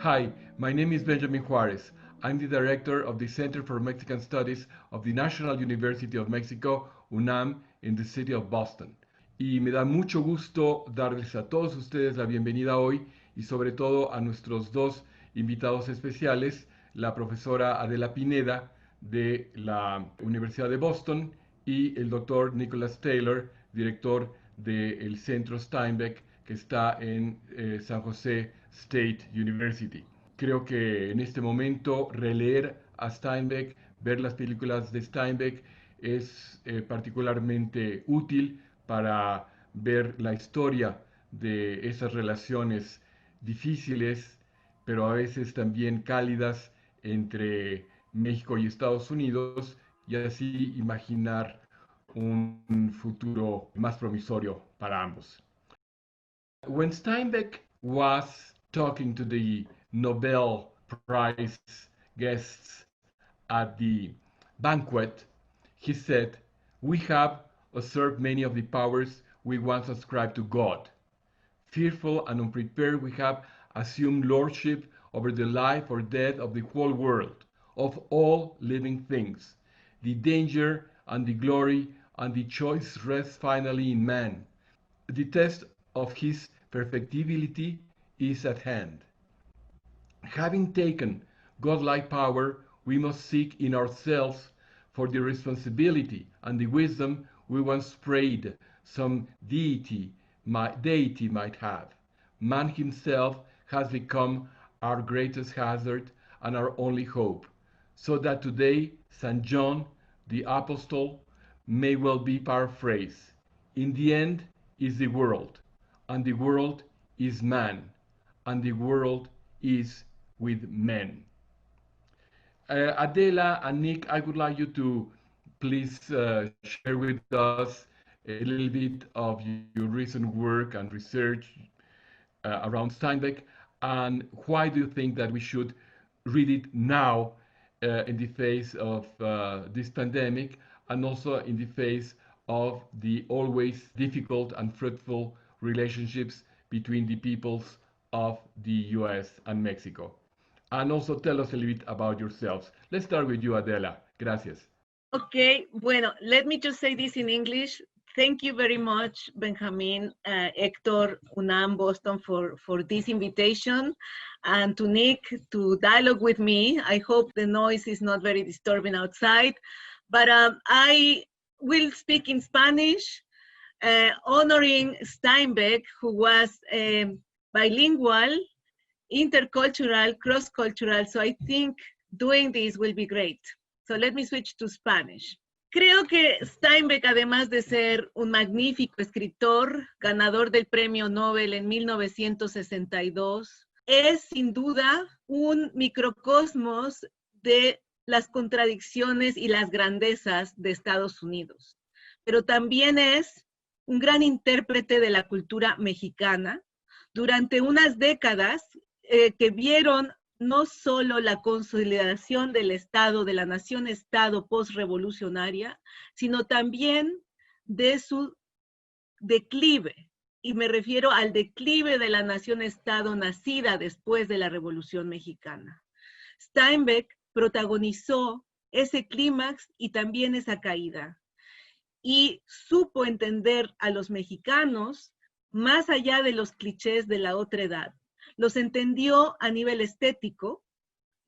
Hi, my name is Benjamin Juarez. I'm the director of the Center for Mexican Studies of the National University of Mexico, UNAM, in the city of Boston. Y me da mucho gusto darles a todos ustedes la bienvenida hoy y sobre todo a nuestros dos invitados especiales, la profesora Adela Pineda de la Universidad de Boston y el doctor Nicholas Taylor, director del Centro Steinbeck que está en San José State University. Creo que en este momento releer a Steinbeck, ver las películas de Steinbeck es particularmente útil para ver la historia de esas relaciones difíciles, pero a veces también cálidas entre México y Estados Unidos, y así imaginar un futuro más promisorio para ambos. When Steinbeck was talking to the Nobel Prize guests at the banquet, he said, "We have usurped many of the powers we once ascribed to God. Fearful and unprepared, we have assumed lordship over the life or death of the whole world, of all living things. The danger and the glory and the choice rest finally in man. The test of his perfectibility is at hand. Having taken godlike power, we must seek in ourselves for the responsibility and the wisdom we once prayed some deity might have. Man himself has become our greatest hazard and our only hope, so that today St. John the Apostle may well be paraphrased. In the end is the world, and the world is man, and the world is with men." Adela and Nick, I would like you to please share with us a little bit of your recent work and research around Steinbeck, and why do you think that we should read it now in the face of this pandemic, and also in the face of the always difficult and fruitful relationships between the peoples of the US and Mexico? And also tell us a little bit about yourselves. Let's start with you, Adela. Gracias. Okay, bueno, let me just say this in English. Thank you very much, Benjamin, Hector, UNAM, Boston, for this invitation, and to Nick to dialogue with me. I hope the noise is not very disturbing outside, but I will speak in Spanish, honoring Steinbeck, who was bilingual, intercultural, cross-cultural, so I think doing this will be great. So let me switch to Spanish. Creo que Steinbeck, además de ser un magnífico escritor, ganador del Premio Nobel en 1962, es sin duda un microcosmos de las contradicciones y las grandezas de Estados Unidos. Pero también es un gran intérprete de la cultura mexicana durante unas décadas que vieron no solo la consolidación del Estado, de la nación-Estado postrevolucionaria, sino también de su declive. Y me refiero al declive de la nación-Estado nacida después de la Revolución Mexicana. Steinbeck protagonizó ese clímax y también esa caída. Y supo entender a los mexicanos más allá de los clichés de la otredad. Los entendió a nivel estético,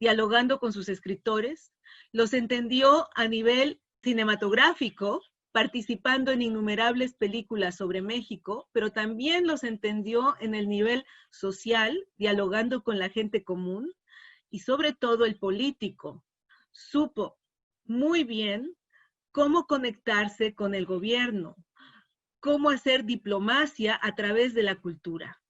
dialogando con sus escritores, los entendió a nivel cinematográfico, participando en innumerables películas sobre México, pero también los entendió en el nivel social, dialogando con la gente común, y sobre todo el político. Supo muy bien cómo conectarse con el gobierno, cómo hacer diplomacia a través de la cultura.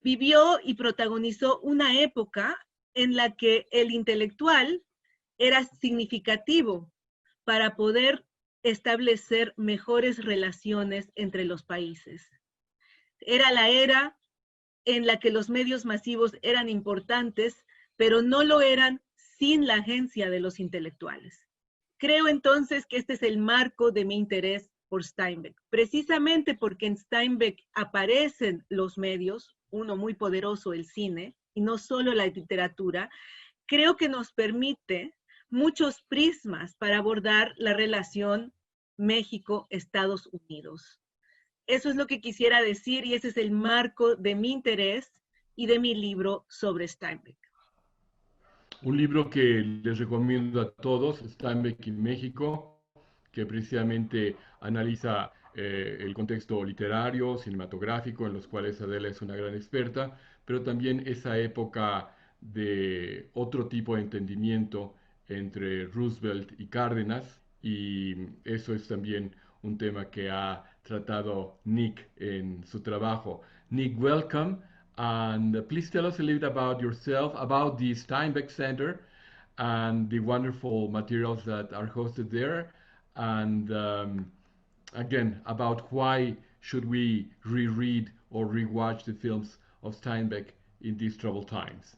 Vivió y protagonizó una época en la que el intelectual era significativo para poder establecer mejores relaciones entre los países. Era la era en la que los medios masivos eran importantes, pero no lo eran sin la agencia de los intelectuales. Creo entonces que este es el marco de mi interés por Steinbeck, precisamente porque en Steinbeck aparecen los medios, uno muy poderoso, el cine, y no solo la literatura, creo que nos permite muchos prismas para abordar la relación México-Estados Unidos. Eso es lo que quisiera decir y ese es el marco de mi interés y de mi libro sobre Steinbeck. Un libro que les recomiendo a todos, Steinbeck en México, que precisamente analiza el contexto literario, cinematográfico, en los cuales Adela es una gran experta, pero también esa época de otro tipo de entendimiento entre Roosevelt y Cárdenas, y eso es también un tema que ha tratado Nick en su trabajo. Nick, welcome. And please tell us a little bit about yourself, about the Steinbeck Center, and the wonderful materials that are hosted there. And again, about why should we reread or rewatch the films of Steinbeck in these troubled times.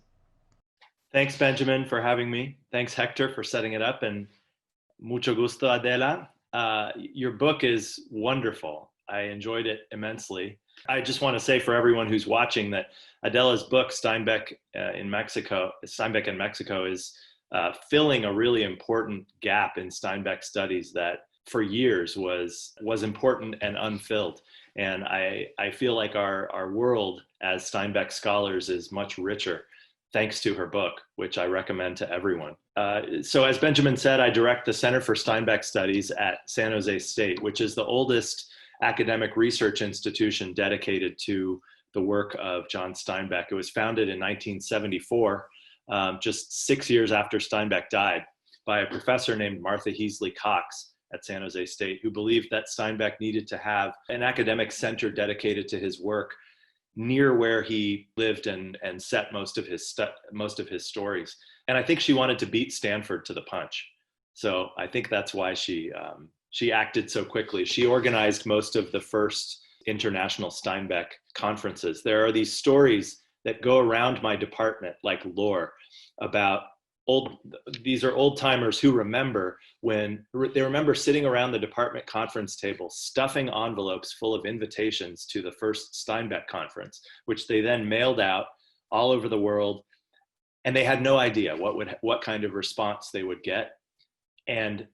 Thanks, Benjamin, for having me. Thanks, Hector, for setting it up. And mucho gusto, Adela. Your book is wonderful. I enjoyed it immensely. I just want to say for everyone who's watching that Adela's book, Steinbeck in Mexico, is filling a really important gap in Steinbeck studies that for years was important and unfilled. And I feel like our world as Steinbeck scholars is much richer thanks to her book, which I recommend to everyone. So as Benjamin said, I direct the Center for Steinbeck Studies at San Jose State, which is the oldest academic research institution dedicated to the work of John Steinbeck. It was founded in 1974, just 6 years after Steinbeck died, by a professor named Martha Heasley Cox at San Jose State, who believed that Steinbeck needed to have an academic center dedicated to his work near where he lived and set most of his stories. And I think she wanted to beat Stanford to the punch. So I think that's why she acted so quickly. She organized most of the first international Steinbeck conferences. There are these stories that go around my department like lore about these are old timers who remember when they remember sitting around the department conference table, stuffing envelopes full of invitations to the first Steinbeck conference, which they then mailed out all over the world. And they had no idea what kind of response they would get. And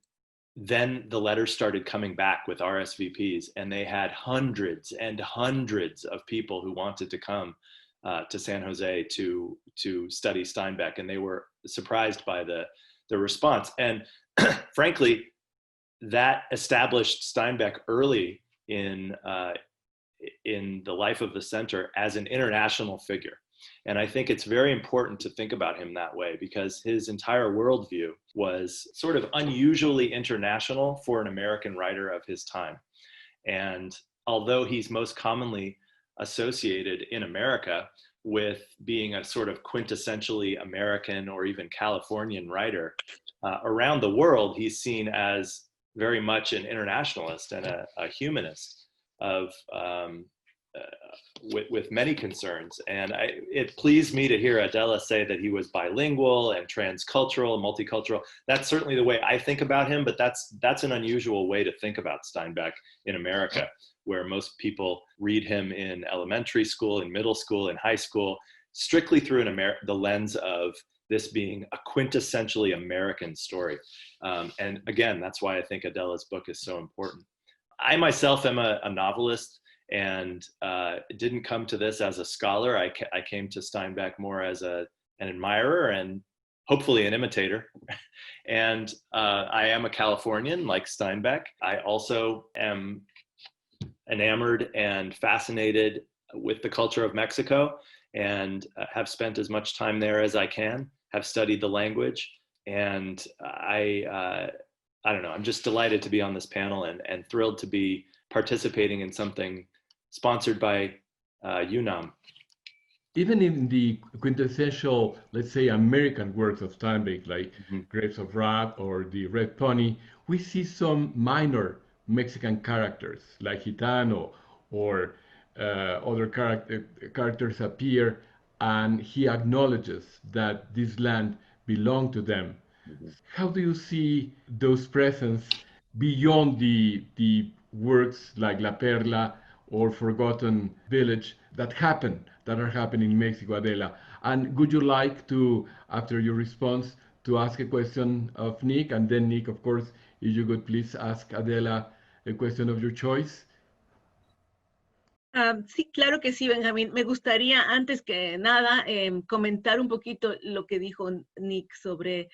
then the letters started coming back with RSVPs, and they had hundreds and hundreds of people who wanted to come to San Jose to study Steinbeck, and they were surprised by the response. And frankly, that established Steinbeck early in the life of the center as an international figure. And I think it's very important to think about him that way, because his entire worldview was sort of unusually international for an American writer of his time. And although he's most commonly associated in America with being a sort of quintessentially American or even Californian writer, around the world, he's seen as very much an internationalist and a humanist with many concerns. And it pleased me to hear Adela say that he was bilingual and transcultural and multicultural. That's certainly the way I think about him, but that's an unusual way to think about Steinbeck in America, where most people read him in elementary school, in middle school, in high school, strictly through the lens of this being a quintessentially American story. And again, that's why I think Adela's book is so important. I myself am a novelist, and didn't come to this as a scholar. I came to Steinbeck more as an admirer and hopefully an imitator. And I am a Californian like Steinbeck. I also am enamored and fascinated with the culture of Mexico, and have spent as much time there as I can, have studied the language. And I don't know, I'm just delighted to be on this panel and thrilled to be participating in something sponsored by UNAM. Even in the quintessential, let's say, American works of Steinbeck, like Grapes of Wrath or The Red Pony, we see some minor Mexican characters, like Gitano, or other characters appear, and he acknowledges that this land belonged to them. How do you see those presence beyond the works like La Perla or Forgotten Village that are happening in Mexico, Adela? And would you like to, after your response, to ask a question of Nick? And then Nick, of course, if you could please ask Adela a question of your choice. Sí, claro que sí, Benjamín. Me gustaría, antes que nada, comentar un poquito lo que dijo Nick sobre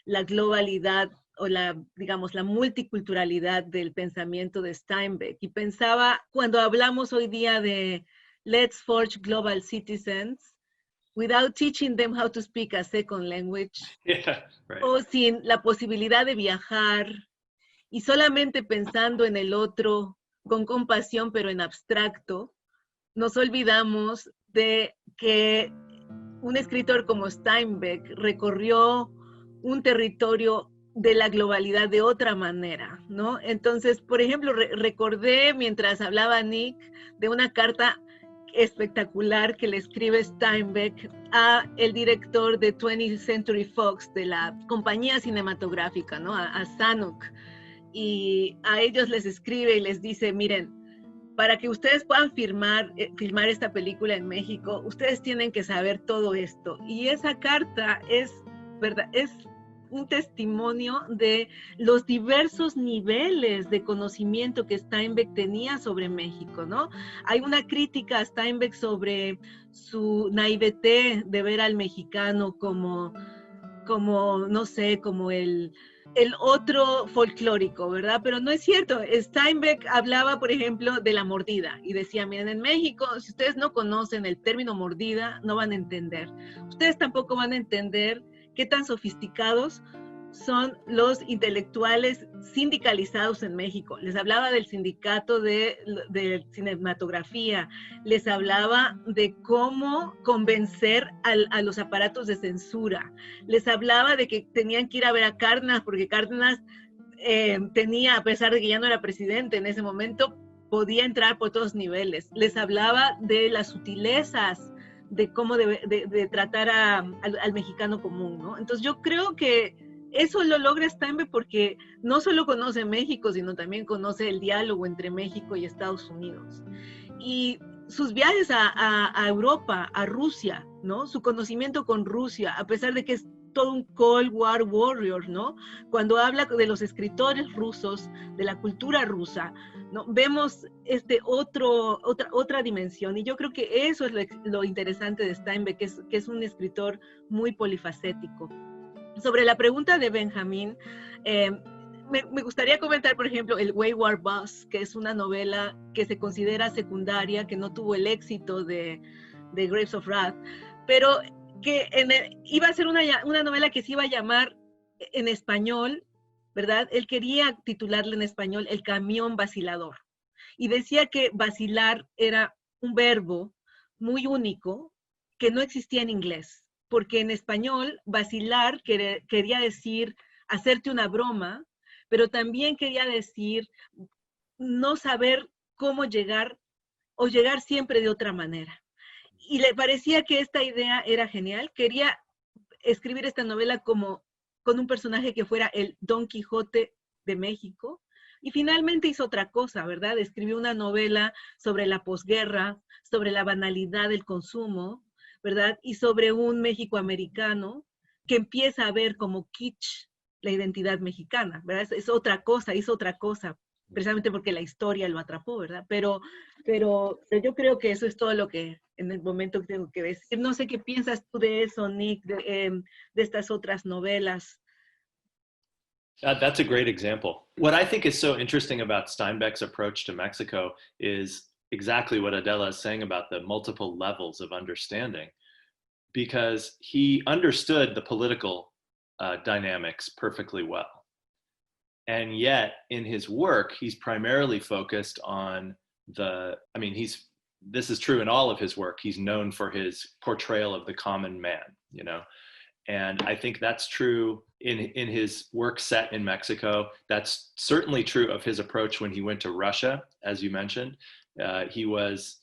la globalidad o digamos, la multiculturalidad del pensamiento de Steinbeck. Y pensaba, cuando hablamos hoy día de Let's Forge Global Citizens, without teaching them how to speak a second language, Right. o sin la posibilidad de viajar y solamente pensando en el otro con compasión, pero en abstracto, nos olvidamos de que un escritor como Steinbeck recorrió un territorio de la globalidad de otra manera, ¿no? Entonces, por ejemplo, recordé mientras hablaba Nick de una carta espectacular que le escribe Steinbeck a el director de 20th Century Fox, de la compañía cinematográfica, ¿no? A Zanuck. Y a ellos les escribe y les dice, miren, para que ustedes puedan filmar esta película en México, ustedes tienen que saber todo esto. Y esa carta es, ¿verdad? Es un testimonio de los diversos niveles de conocimiento que Steinbeck tenía sobre México, ¿no? Hay una crítica a Steinbeck sobre su naivete de ver al mexicano como no sé, como el otro folclórico, ¿verdad? Pero no es cierto. Steinbeck hablaba, por ejemplo, de la mordida y decía, miren, en México, si ustedes no conocen el término mordida, no van a entender. Ustedes tampoco van a entender qué tan sofisticados son los intelectuales sindicalizados en México. Les hablaba del sindicato de cinematografía, les hablaba de cómo convencer a los aparatos de censura, les hablaba de que tenían que ir a ver a Cárdenas, porque Cárdenas tenía, a pesar de que ya no era presidente en ese momento, podía entrar por todos niveles. Les hablaba de las sutilezas, de cómo de tratar al mexicano común, ¿no? Entonces yo creo que eso lo logra Steinbeck porque no solo conoce México, sino también conoce el diálogo entre México y Estados Unidos. Y sus viajes a Europa, a Rusia, ¿no? Su conocimiento con Rusia, a pesar de que es todo un Cold War warrior, ¿no? Cuando habla de los escritores rusos, de la cultura rusa, ¿no? Vemos otra dimensión. Y yo creo que eso es lo interesante de Steinbeck, que es un escritor muy polifacético. Sobre la pregunta de Benjamín, me gustaría comentar, por ejemplo, el Wayward Bus, que es una novela que se considera secundaria, que no tuvo el éxito de Grapes of Wrath, pero que iba a ser una novela que se iba a llamar en español, ¿verdad? Él quería titularla en español El camión vacilador. Y decía que vacilar era un verbo muy único que no existía en inglés. Porque en español, vacilar quería decir hacerte una broma, pero también quería decir no saber cómo llegar o llegar siempre de otra manera. Y le parecía que esta idea era genial. Quería escribir esta novela con un personaje que fuera el Don Quijote de México. Y finalmente hizo otra cosa, ¿verdad? Escribió una novela sobre la posguerra, sobre la banalidad del consumo, ¿verdad? Y sobre un México americano que empieza a ver como kitsch la identidad mexicana, ¿verdad? Es otra cosa, hizo otra cosa, precisamente porque la historia lo atrapó, ¿verdad? Pero yo creo que eso es todo lo que en el momento que tengo que decir. No sé qué piensas tú de eso, Nick, de estas otras novelas. That's a great example. What I think is so interesting about Steinbeck's approach to Mexico is exactly what Adela is saying about the multiple levels of understanding, because he understood the political dynamics perfectly well. And yet in his work, he's primarily focused on this is true in all of his work. He's known for his portrayal of the common man, you know? And I think that's true in his work set in Mexico. That's certainly true of his approach when he went to Russia, as you mentioned. He was,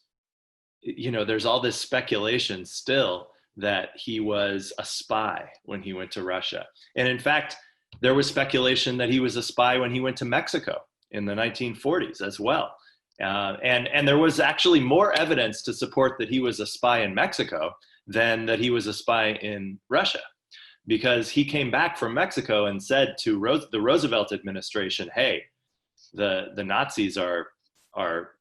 there's all this speculation still that he was a spy when he went to Russia. And in fact, there was speculation that he was a spy when he went to Mexico in the 1940s as well. And there was actually more evidence to support that he was a spy in Mexico than that he was a spy in Russia, because he came back from Mexico and said to the Roosevelt administration, hey, the Nazis are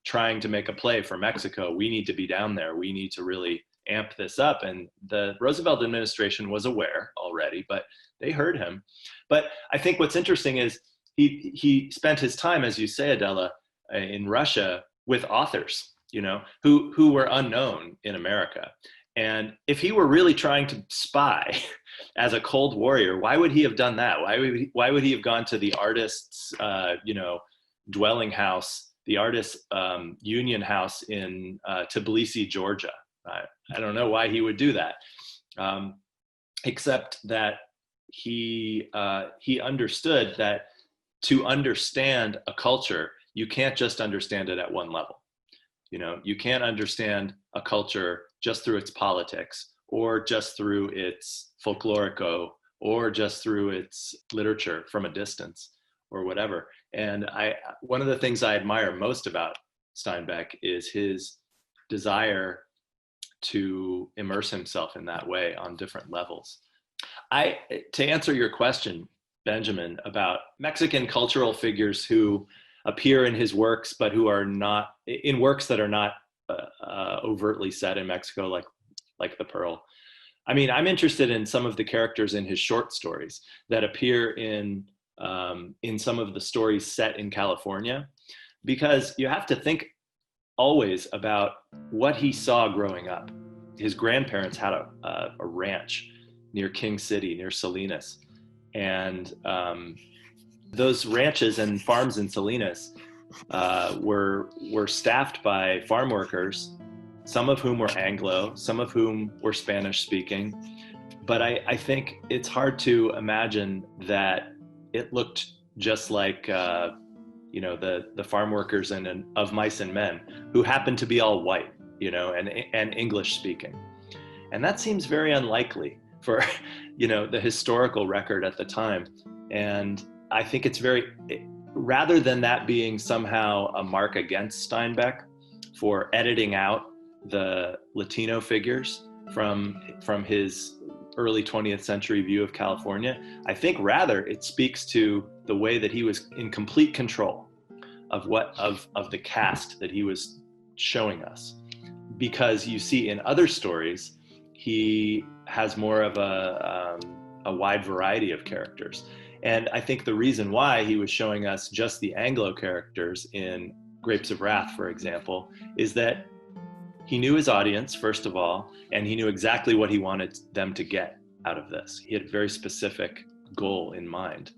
trying to make a play for Mexico. We need to be down there. We need to really amp this up. And the Roosevelt administration was aware already, but they heard him. But I think what's interesting is he spent his time, as you say, Adela, in Russia with authors, you know, who were unknown in America. And if he were really trying to spy as a Cold Warrior, why would he have done that? Why would he have gone to the artist's, dwelling house, the artist's union house in Tbilisi, Georgia? I don't know why he would do that, except that he understood that to understand a culture, you can't just understand it at one level. You know, you can't understand a culture just through its politics, or just through its folklorico, or just through its literature from a distance, or whatever. And one of the things I admire most about Steinbeck is his desire to immerse himself in that way on different levels. To answer your question, Benjamin, about Mexican cultural figures who appear in his works, but who are not in works that are not overtly set in Mexico, like The Pearl. I mean, I'm interested in some of the characters in his short stories that appear in some of the stories set in California, because you have to think always about what he saw growing up. His grandparents had a ranch near King City, near Salinas. And those ranches and farms in Salinas were staffed by farm workers, some of whom were Anglo, some of whom were Spanish speaking. But I think it's hard to imagine that it looked just like the farm workers of Mice and Men, who happened to be all white, and English speaking. And that seems very unlikely for the historical record at the time. And I think it's rather than that being somehow a mark against Steinbeck for editing out the Latino figures from his early 20th century view of California, I think rather it speaks to the way that he was in complete control of the cast that he was showing us. Because you see in other stories, he has more of a wide variety of characters. And I think the reason why he was showing us just the Anglo characters in Grapes of Wrath, for example, is that he knew his audience, first of all, and he knew exactly what he wanted them to get out of this. He had a very specific goal in mind.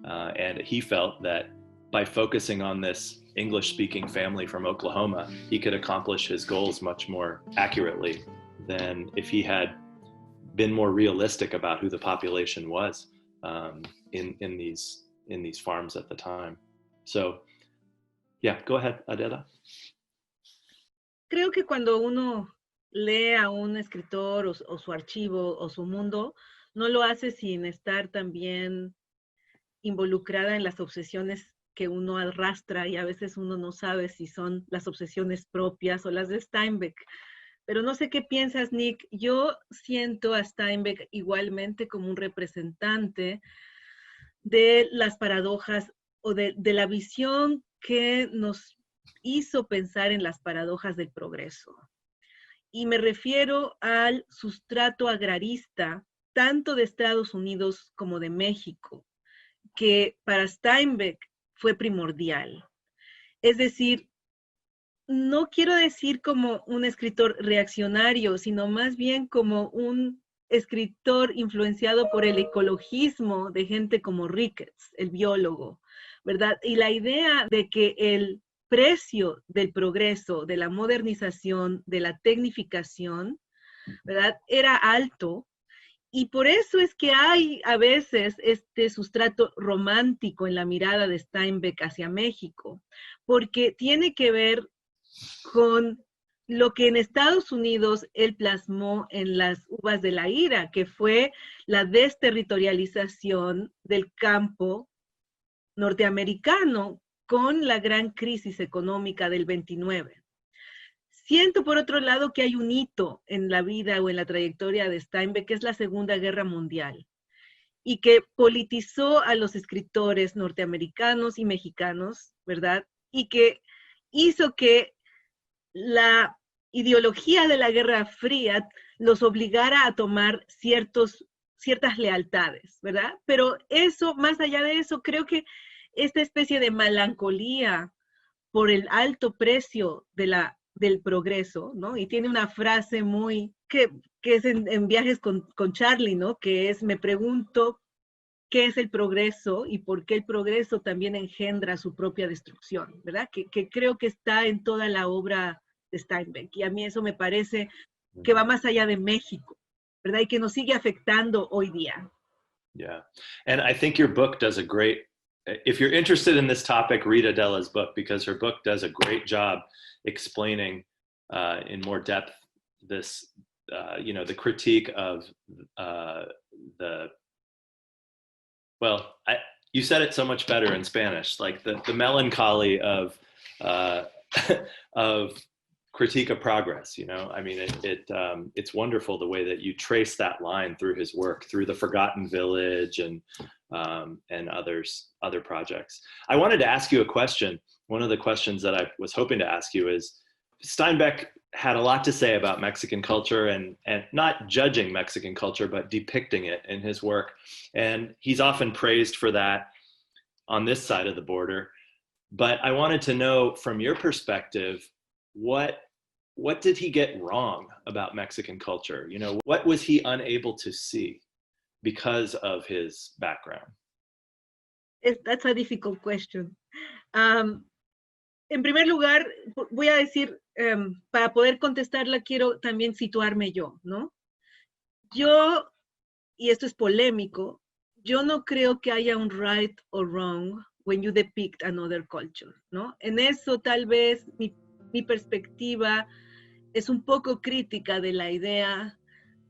And he felt that by focusing on this English-speaking family from Oklahoma, he could accomplish his goals much more accurately than if he had been more realistic about who the population was in these farms at the time. So, yeah, go ahead, Adela. Creo que cuando uno lee a un escritor o su archivo o su mundo, no lo hace sin estar también involucrada en las obsesiones que uno arrastra, y a veces uno no sabe si son las obsesiones propias o las de Steinbeck. Pero no sé qué piensas, Nick. Yo siento a Steinbeck igualmente como un representante de las paradojas o de la visión que nos hizo pensar en las paradojas del progreso. Y me refiero al sustrato agrarista, tanto de Estados Unidos como de México, que para Steinbeck fue primordial. Es decir, no quiero decir como un escritor reaccionario, sino más bien como un escritor influenciado por el ecologismo de gente como Ricketts, el biólogo, ¿verdad? Y la idea de que el precio del progreso, de la modernización, de la tecnificación, ¿verdad?, era alto. Y por eso es que hay a veces este sustrato romántico en la mirada de Steinbeck hacia México, porque tiene que ver con lo que en Estados Unidos él plasmó en Las Uvas de la Ira, que fue la desterritorialización del campo norteamericano con la gran crisis económica del 29. siento por otro lado que hay un hito en la vida o en la trayectoria de Steinbeck, que es la Segunda Guerra Mundial, y que politizó a los escritores norteamericanos y mexicanos, ¿verdad? Y que hizo que la ideología de la Guerra Fría los obligara a tomar ciertas lealtades, ¿verdad? Pero eso, más allá de eso, creo que esta especie de melancolía por el alto precio del progreso, ¿no? Y tiene una frase que es en Viajes con Charlie, ¿no? Que es, me pregunto qué es el progreso y por qué el progreso también engendra su propia destrucción, ¿verdad? Que creo que está en toda la obra de Steinbeck. Y a mí eso me parece que va más allá de México, ¿verdad? Y que nos sigue afectando hoy día. Yeah. And I think your book does a great, if you're interested in this topic, read Adela's book, because her book does a great job explaining in more depth this, the critique of you said it so much better in Spanish, like the melancholy of of critique of progress. I mean, it's wonderful the way that you trace that line through his work, through The Forgotten Village and other projects. I wanted to ask you a question. One of the questions that I was hoping to ask you is, Steinbeck had a lot to say about Mexican culture and not judging Mexican culture, but depicting it in his work. And he's often praised for that on this side of the border. But I wanted to know from your perspective, what did he get wrong about Mexican culture? What was he unable to see because of his background? That's a difficult question. En primer lugar, voy a decir, para poder contestarla, quiero también situarme yo, ¿no? Yo, y esto es polémico, yo no creo que haya un right or wrong when you depict another culture, ¿no? En eso tal vez mi perspectiva es un poco crítica de la idea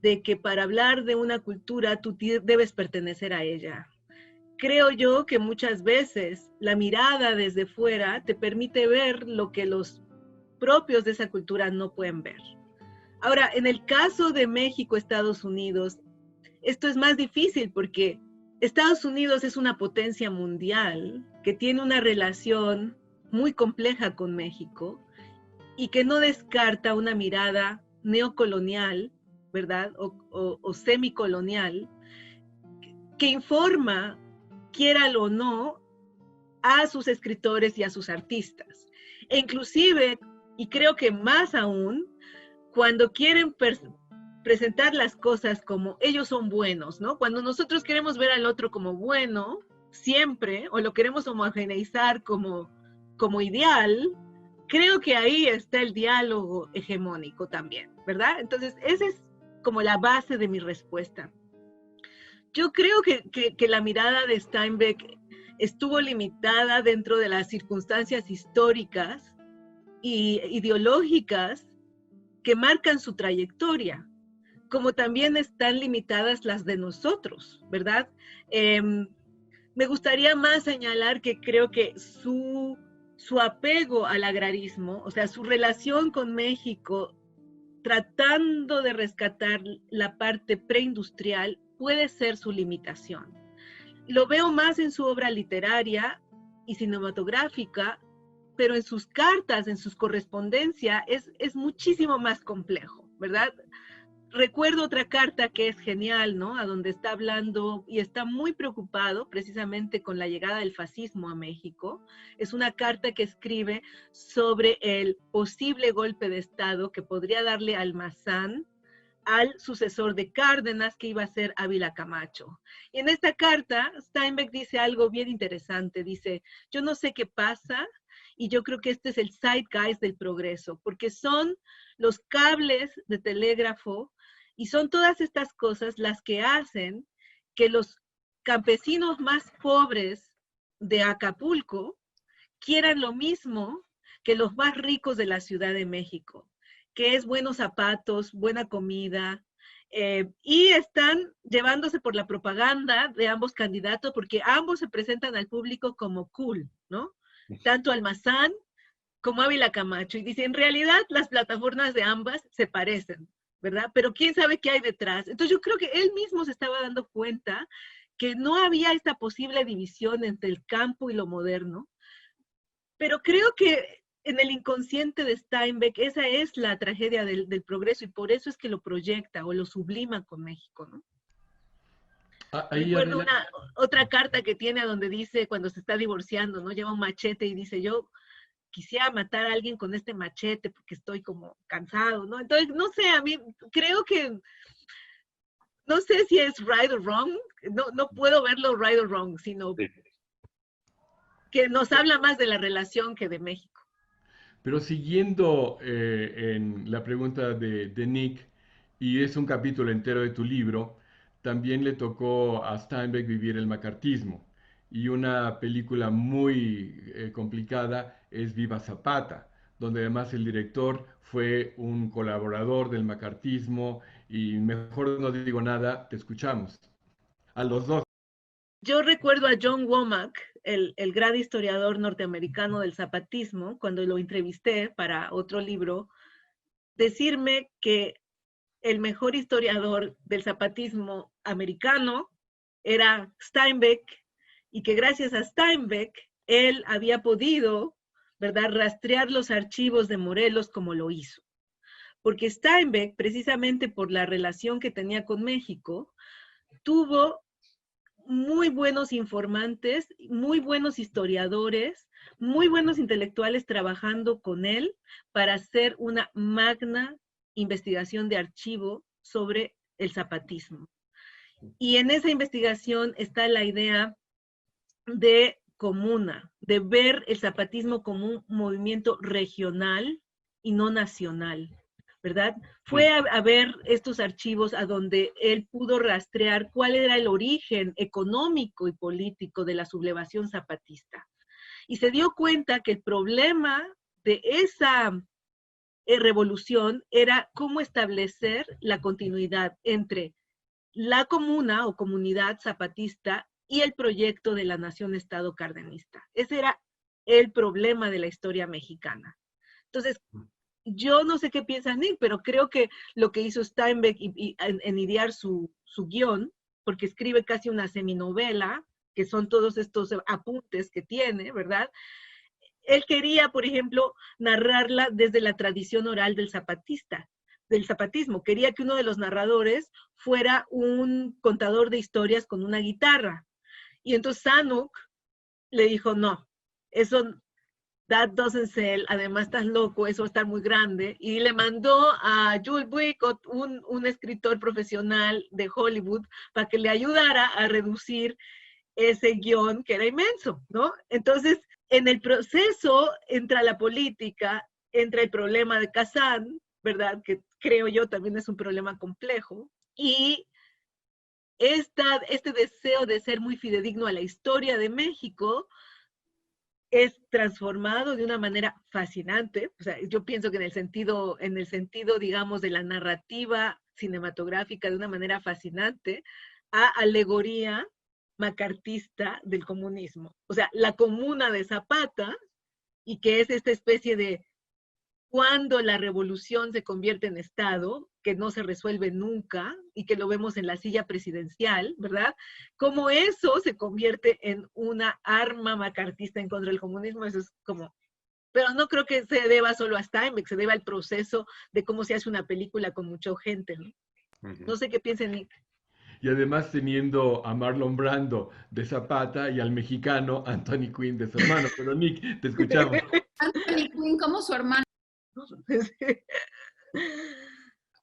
de que para hablar de una cultura tú debes pertenecer a ella. Creo yo que muchas veces la mirada desde fuera te permite ver lo que los propios de esa cultura no pueden ver. Ahora, en el caso de México, Estados Unidos, esto es más difícil porque Estados Unidos es una potencia mundial que tiene una relación muy compleja con México y que no descarta una mirada neocolonial, ¿verdad? O semicolonial, que informa, quiéralo o no, a sus escritores y a sus artistas. E inclusive, y creo que más aún, cuando quieren presentar las cosas como ellos son buenos, ¿no? Cuando nosotros queremos ver al otro como bueno, siempre, o lo queremos homogeneizar como ideal, creo que ahí está el diálogo hegemónico también, ¿verdad? Entonces, esa es como la base de mi respuesta. Yo creo que la mirada de Steinbeck estuvo limitada dentro de las circunstancias históricas e ideológicas que marcan su trayectoria, como también están limitadas las de nosotros, ¿verdad? Me gustaría más señalar que creo que su apego al agrarismo, o sea, su relación con México, tratando de rescatar la parte preindustrial, puede ser su limitación. Lo veo más en su obra literaria y cinematográfica, pero en sus cartas, en sus correspondencias, es muchísimo más complejo, ¿verdad? Recuerdo otra carta que es genial, ¿no? A donde está hablando y está muy preocupado precisamente con la llegada del fascismo a México. Es una carta que escribe sobre el posible golpe de Estado que podría darle Almazán al sucesor de Cárdenas, que iba a ser Ávila Camacho. Y en esta carta, Steinbeck dice algo bien interesante. Dice, yo no sé qué pasa, y yo creo que este es el zeitgeist del progreso, porque son los cables de telégrafo y son todas estas cosas las que hacen que los campesinos más pobres de Acapulco quieran lo mismo que los más ricos de la Ciudad de México, que es buenos zapatos, buena comida, y están llevándose por la propaganda de ambos candidatos porque ambos se presentan al público como cool, ¿no? Tanto Almazán como Ávila Camacho, y dice, en realidad las plataformas de ambas se parecen, ¿verdad? Pero quién sabe qué hay detrás. Entonces yo creo que él mismo se estaba dando cuenta que no había esta posible división entre el campo y lo moderno, pero creo que en el inconsciente de Steinbeck esa es la tragedia del progreso, y por eso es que lo proyecta o lo sublima con México, ¿no? Ahí, Recuerdo Adela, otra carta que tiene donde dice, cuando se está divorciando, ¿no? Lleva un machete y dice, yo quisiera matar a alguien con este machete porque estoy como cansado, ¿no? Entonces, no sé, a mí creo que, no sé si es right or wrong, no puedo verlo right or wrong, sino Sí. que nos habla más de la relación que de México. pero siguiendo en la pregunta de Nick, y es un capítulo entero de tu libro, también le tocó a Steinbeck vivir el macartismo. Y una película muy complicada es Viva Zapata, donde además el director fue un colaborador del macartismo, y mejor no digo nada, te escuchamos. A los dos. Yo recuerdo a John Womack, el gran historiador norteamericano del zapatismo, cuando lo entrevisté para otro libro, decirme que el mejor historiador del zapatismo americano era Steinbeck, y que gracias a Steinbeck él había podido, ¿verdad?, rastrear los archivos de Morelos como lo hizo. Porque Steinbeck, precisamente por la relación que tenía con México, tuvo muy buenos informantes, muy buenos historiadores, muy buenos intelectuales trabajando con él para hacer una magna investigación de archivo sobre el zapatismo. Y en esa investigación está la idea de comuna, de ver el zapatismo como un movimiento regional y no nacional, ¿verdad? Fue a ver estos archivos a donde él pudo rastrear cuál era el origen económico y político de la sublevación zapatista. Y se dio cuenta que el problema de esa revolución era cómo establecer la continuidad entre la comuna o comunidad zapatista y el proyecto de la nación-estado cardenista. Ese era el problema de la historia mexicana. Entonces, yo no sé qué piensa Nick, pero creo que lo que hizo Steinbeck en idear su guión, porque escribe casi una seminovela, que son todos estos apuntes que tiene, ¿verdad? Él quería, por ejemplo, narrarla desde la tradición oral del zapatismo. Quería que uno de los narradores fuera un contador de historias con una guitarra. Y entonces Zanuck le dijo, no, eso, that doesn't sell, además estás loco, eso va a estar muy grande. Y le mandó a Jules Boycott, un escritor profesional de Hollywood, para que le ayudara a reducir ese guión que era inmenso, ¿no? Entonces, en el proceso entra la política, entra el problema de Kazán, ¿verdad? Que creo yo también es un problema complejo, y este deseo de ser muy fidedigno a la historia de México es transformado de una manera fascinante. O sea, yo pienso que en el sentido, digamos, de la narrativa cinematográfica, de una manera fascinante, a alegoría macartista del comunismo. O sea, la comuna de Zapata, y que es esta especie de cuando la revolución se convierte en Estado, que no se resuelve nunca, y que lo vemos en la silla presidencial, ¿verdad? Cómo eso se convierte en una arma macartista en contra del comunismo, eso es como... Pero no creo que se deba solo a Steinbeck, se deba al proceso de cómo se hace una película con mucha gente, ¿no? No sé qué piensa Nick. Y además teniendo a Marlon Brando de Zapata y al mexicano Anthony Quinn de su hermano. Pero Nick, te escuchamos. Anthony Quinn como su hermano.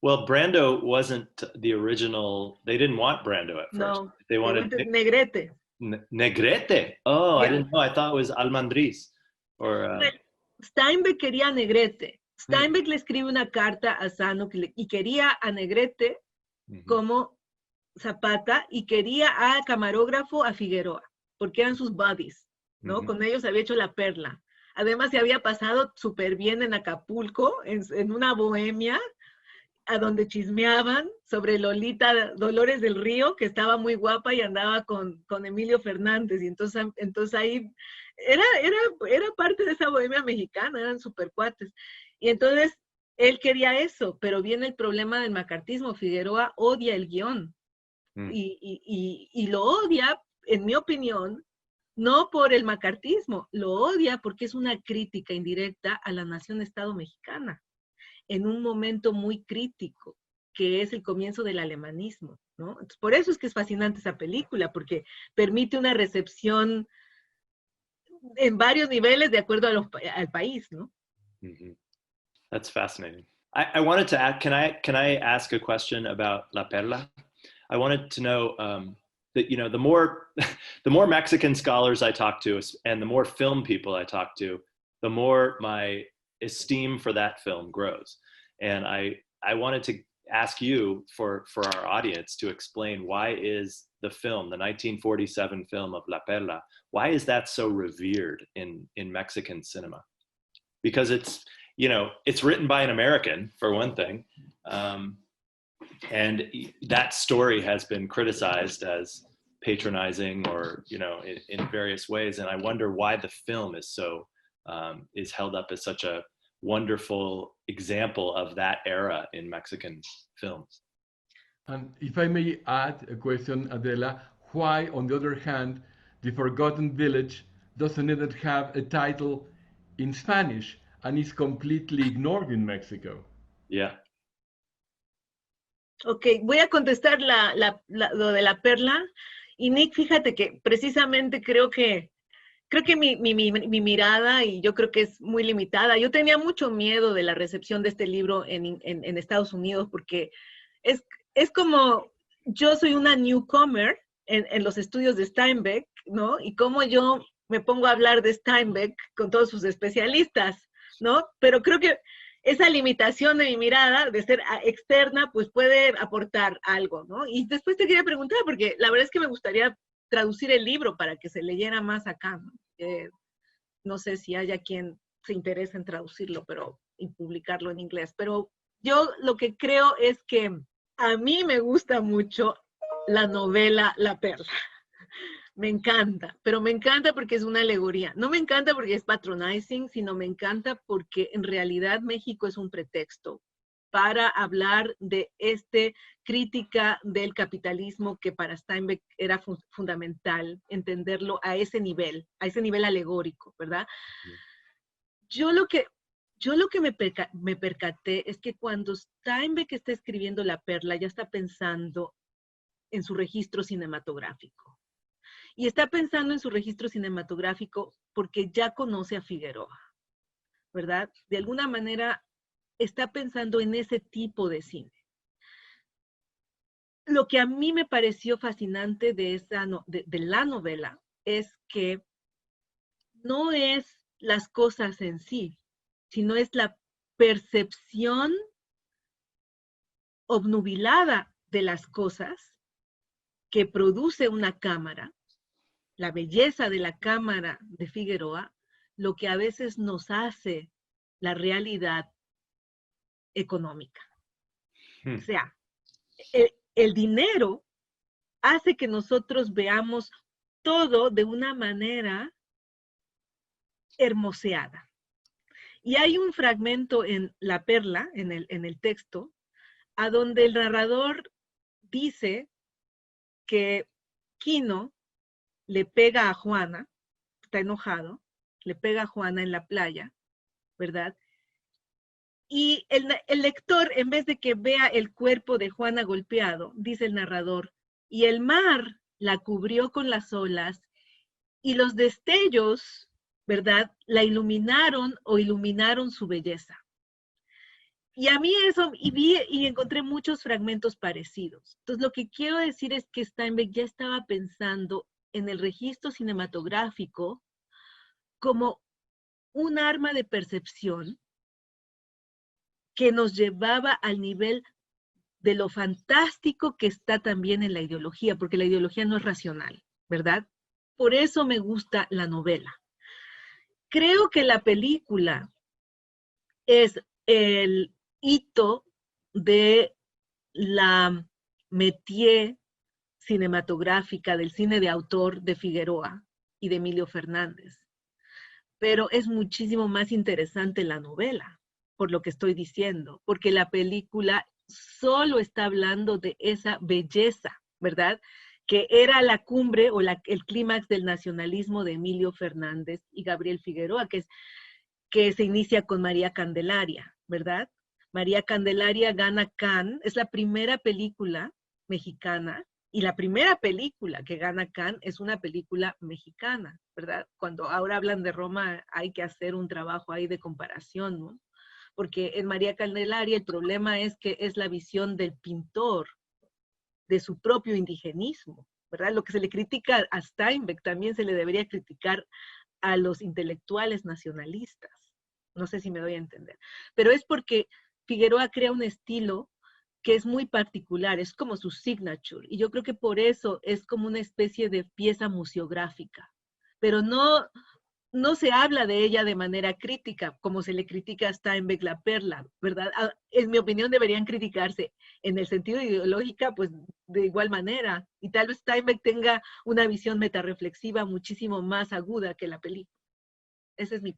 Well, Brando wasn't the original. They didn't want Brando at first. No, They wanted Negrete. Negrete. Oh, Yeah. I didn't know. I thought it was Almandriz. Or Steinbeck quería a Negrete. Steinbeck le escribe una carta a Zanuck y quería a Negrete como Zapata, y quería a camarógrafo a Figueroa, porque eran sus buddies, ¿no? Con ellos había hecho La Perla. Además, se había pasado súper bien en Acapulco, en una bohemia, a donde chismeaban sobre Lolita Dolores del Río, que estaba muy guapa y andaba con Emilio Fernández, y entonces ahí era parte de esa bohemia mexicana, eran super cuates. Y entonces él quería eso, pero viene el problema del macartismo. Figueroa odia el guión, y lo odia, en mi opinión, no por el macartismo, lo odia porque es una crítica indirecta a la nación-estado mexicana, en un momento muy crítico, que es el comienzo del alemanismo, ¿no? Entonces, por eso es que es fascinante esa película, porque permite una recepción en varios niveles de acuerdo al país, ¿no? Mm-hmm. That's fascinating. I wanted to ask, can I ask a question about La Perla? I wanted to know that, you know, the more Mexican scholars I talk to and the more film people I talk to, the more my esteem for that film grows. And I wanted to ask you for our audience to explain, why is the film, the 1947 film of La Perla, why is that so revered in Mexican cinema? Because it's, you know, it's written by an American, for one thing. And that story has been criticized as patronizing, or, you know, in various ways. And I wonder why the film is so, is held up as such a wonderful example of that era in Mexican films. And if I may add a question, Adela, why, on the other hand, The Forgotten Village doesn't even have a title in Spanish and is completely ignored in Mexico? Yeah. Ok, voy a contestar lo de La Perla. Y Nick, fíjate que precisamente creo que mi mirada, y yo creo que es muy limitada. Yo tenía mucho miedo de la recepción de este libro en Estados Unidos, porque es como, yo soy una newcomer en los estudios de Steinbeck, ¿no? Y como yo me pongo a hablar de Steinbeck con todos sus especialistas, ¿no? Pero creo que esa limitación de mi mirada, de ser externa, pues puede aportar algo, ¿no? Y después te quería preguntar, porque la verdad es que me gustaría traducir el libro para que se leyera más acá, ¿no? No sé si haya quien se interese en traducirlo, y publicarlo en inglés, pero yo lo que creo es que a mí me gusta mucho la novela La Perla. Me encanta, pero me encanta porque es una alegoría. No me encanta porque es patronizing, sino me encanta porque en realidad México es un pretexto para hablar de crítica del capitalismo, que para Steinbeck era fundamental entenderlo a ese nivel alegórico, ¿verdad? Yo lo que me percaté es que cuando Steinbeck está escribiendo La Perla, ya está pensando en su registro cinematográfico. Y está pensando en su registro cinematográfico porque ya conoce a Figueroa, ¿verdad? De alguna manera está pensando en ese tipo de cine. Lo que a mí me pareció fascinante de la novela es que no es las cosas en sí, sino es la percepción obnubilada de las cosas que produce una cámara, la belleza de la cámara de Figueroa, lo que a veces nos hace la realidad económica. O sea, el dinero hace que nosotros veamos todo de una manera hermoseada. Y hay un fragmento en La Perla, en el texto, a donde el narrador dice que Quino le pega a Juana, está enojado, le pega a Juana en la playa, ¿verdad? Y el lector, en vez de que vea el cuerpo de Juana golpeado, dice el narrador, y el mar la cubrió con las olas, y los destellos, ¿verdad?, la iluminaron o iluminaron su belleza. Y a mí eso, y encontré muchos fragmentos parecidos. Entonces, lo que quiero decir es que Steinbeck ya estaba pensando en el registro cinematográfico como un arma de percepción que nos llevaba al nivel de lo fantástico que está también en la ideología, porque la ideología no es racional, ¿verdad? Por eso me gusta la novela. Creo que la película es el hito de la métier cinematográfica del cine de autor de Figueroa y de Emilio Fernández. Pero es muchísimo más interesante la novela, por lo que estoy diciendo, porque la película solo está hablando de esa belleza, ¿verdad? Que era la cumbre o el clímax del nacionalismo de Emilio Fernández y Gabriel Figueroa, que se inicia con María Candelaria, ¿verdad? María Candelaria gana Cannes, es la primera película mexicana, y la primera película que gana Cannes es una película mexicana, ¿verdad? Cuando ahora hablan de Roma hay que hacer un trabajo ahí de comparación, ¿no? Porque en María Candelaria el problema es que es la visión del pintor, de su propio indigenismo, ¿verdad? Lo que se le critica a Steinbeck también se le debería criticar a los intelectuales nacionalistas. No sé si me doy a entender. Pero es porque Figueroa crea un estilo que es muy particular, es como su signature, y yo creo que por eso es como una especie de pieza museográfica, pero no se habla de ella de manera crítica, como se le critica a Steinbeck la perla, ¿verdad? En mi opinión deberían criticarse en el sentido ideológica, pues de igual manera, y tal vez Steinbeck tenga una visión metarreflexiva muchísimo más aguda que la película. Ese es mi